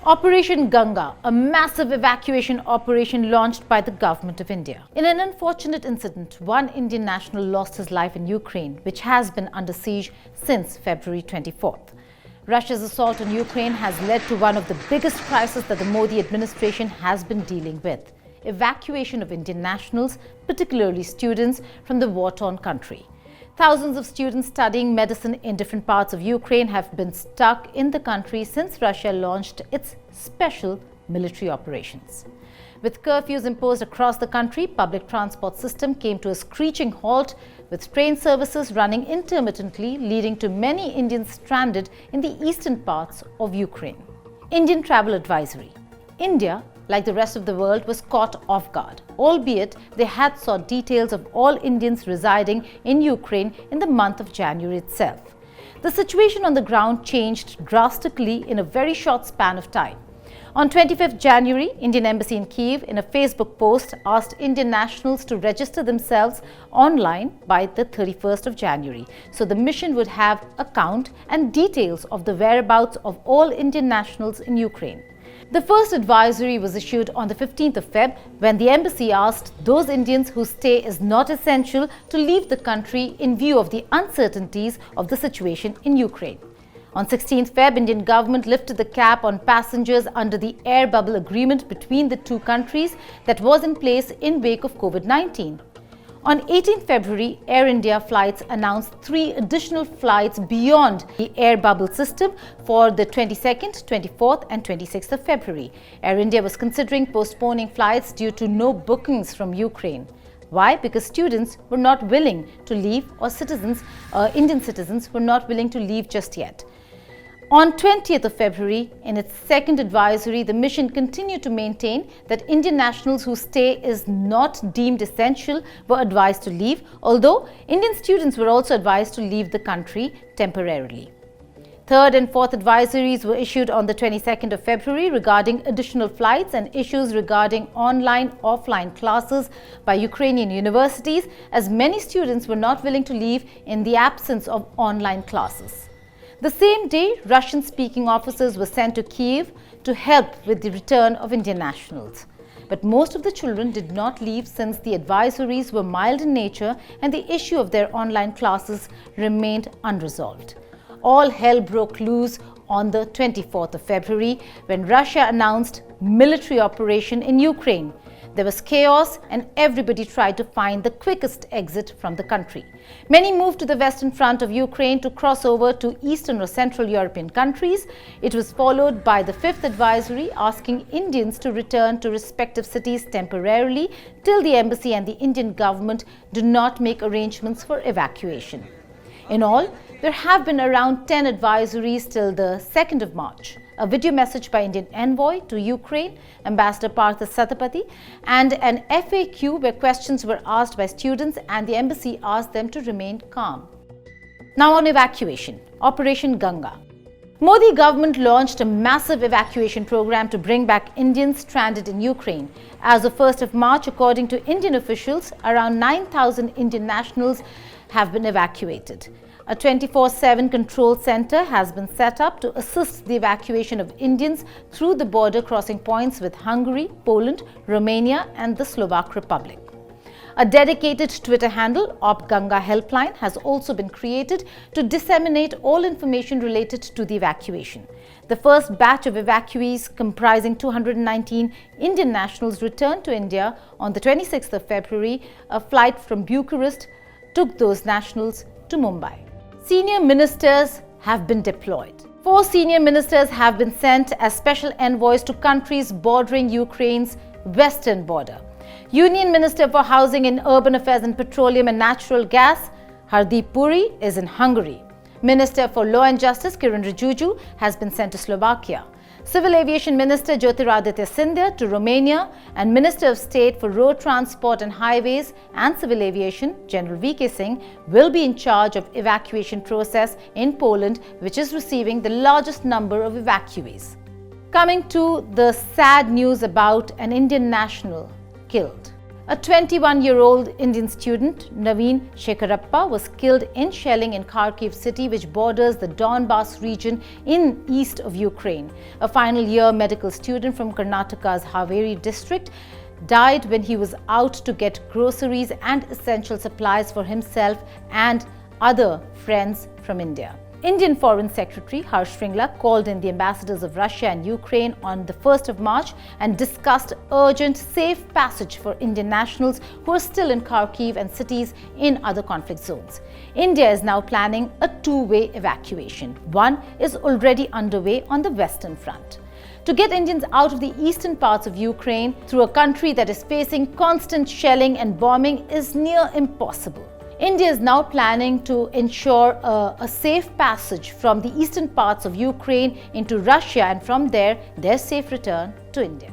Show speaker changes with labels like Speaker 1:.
Speaker 1: Operation Ganga, a massive evacuation operation launched by the government of India. In an unfortunate incident, one Indian national lost his life in Ukraine, which has been under siege since February 24th. Russia's assault on Ukraine has led to one of the biggest crises that the Modi administration has been dealing with: evacuation of Indian nationals, particularly students, from the war-torn country. Thousands of students studying medicine in different parts of Ukraine have been stuck in the country since Russia launched its special military operations. With curfews imposed across the country, public transport system came to a screeching halt, with train services running intermittently, leading to many Indians stranded in the eastern parts of Ukraine. Indian travel advisory. India, like the rest of the world, was caught off guard, albeit they had sought details of all Indians residing in Ukraine in the month of January itself. The situation on the ground changed drastically in a very short span of time. On 25th January, Indian Embassy in Kyiv, in a Facebook post, asked Indian nationals to register themselves online by the 31st of January, so the mission would have a count and details of the whereabouts of all Indian nationals in Ukraine. The first advisory was issued on the 15th of Feb, when the embassy asked those Indians whose stay is not essential to leave the country in view of the uncertainties of the situation in Ukraine. On 16th Feb, Indian government lifted the cap on passengers under the air bubble agreement between the two countries that was in place in wake of COVID-19. On 18th February, Air India Flights announced 3 additional flights beyond the air bubble system for the 22nd, 24th and 26th of February. Air India was considering postponing flights due to no bookings from Ukraine. Why? Because students were not willing to leave, or Indian citizens were not willing to leave just yet. On 20th of February, in its second advisory, the mission continued to maintain that Indian nationals whose stay is not deemed essential were advised to leave, although Indian students were also advised to leave the country temporarily. Third and fourth advisories were issued on the 22nd of February regarding additional flights and issues regarding online/offline classes by Ukrainian universities, as many students were not willing to leave in the absence of online classes. The same day, Russian-speaking officers were sent to Kyiv to help with the return of Indian nationals. But most of the children did not leave, since the advisories were mild in nature and the issue of their online classes remained unresolved. All hell broke loose on the 24th of February, when Russia announced military operation in Ukraine. There was chaos and everybody tried to find the quickest exit from the country. Many moved to the western front of Ukraine to cross over to Eastern or Central European countries. It was followed by the fifth advisory asking Indians to return to respective cities temporarily till the embassy and the Indian government do not make arrangements for evacuation. In all, there have been around 10 advisories till the 2nd of March. A video message by Indian envoy to Ukraine, Ambassador Partha Satapathy, and an FAQ where questions were asked by students and the embassy asked them to remain calm. Now on evacuation, Operation Ganga. Modi government launched a massive evacuation program to bring back Indians stranded in Ukraine. As of 1st of March, according to Indian officials, around 9,000 Indian nationals have been evacuated. A 24/7 control center has been set up to assist the evacuation of Indians through the border crossing points with Hungary, Poland, Romania and the Slovak Republic. A dedicated Twitter handle, Op Ganga Helpline, has also been created to disseminate all information related to the evacuation. The first batch of evacuees, comprising 219 Indian nationals, returned to India on the 26th of February. A flight from Bucharest took those nationals to Mumbai. Senior ministers have been deployed. 4 senior ministers have been sent as special envoys to countries bordering Ukraine's western border. Union Minister for Housing and Urban Affairs and Petroleum and Natural Gas, Hardeep Puri, is in Hungary. Minister for Law and Justice, Kiran Rijiju, has been sent to Slovakia. Civil Aviation Minister Jyotiraditya Scindia to Romania, and Minister of State for Road Transport and Highways and Civil Aviation, General V.K. Singh, will be in charge of evacuation process in Poland, which is receiving the largest number of evacuees. Coming to the sad news about an Indian national killed. A 21-year-old Indian student, Naveen Shekharappa, was killed in shelling in Kharkiv city, which borders the Donbas region in east of Ukraine. A final-year medical student from Karnataka's Haveri district died when he was out to get groceries and essential supplies for himself and other friends from India. Indian Foreign Secretary Harsh Shringla called in the ambassadors of Russia and Ukraine on the 1st of March and discussed urgent safe passage for Indian nationals who are still in Kharkiv and cities in other conflict zones. India is now planning a two-way evacuation. One is already underway on the western front. To get Indians out of the eastern parts of Ukraine through a country that is facing constant shelling and bombing is near impossible. India is now planning to ensure a safe passage from the eastern parts of Ukraine into Russia and from there, their safe return to India.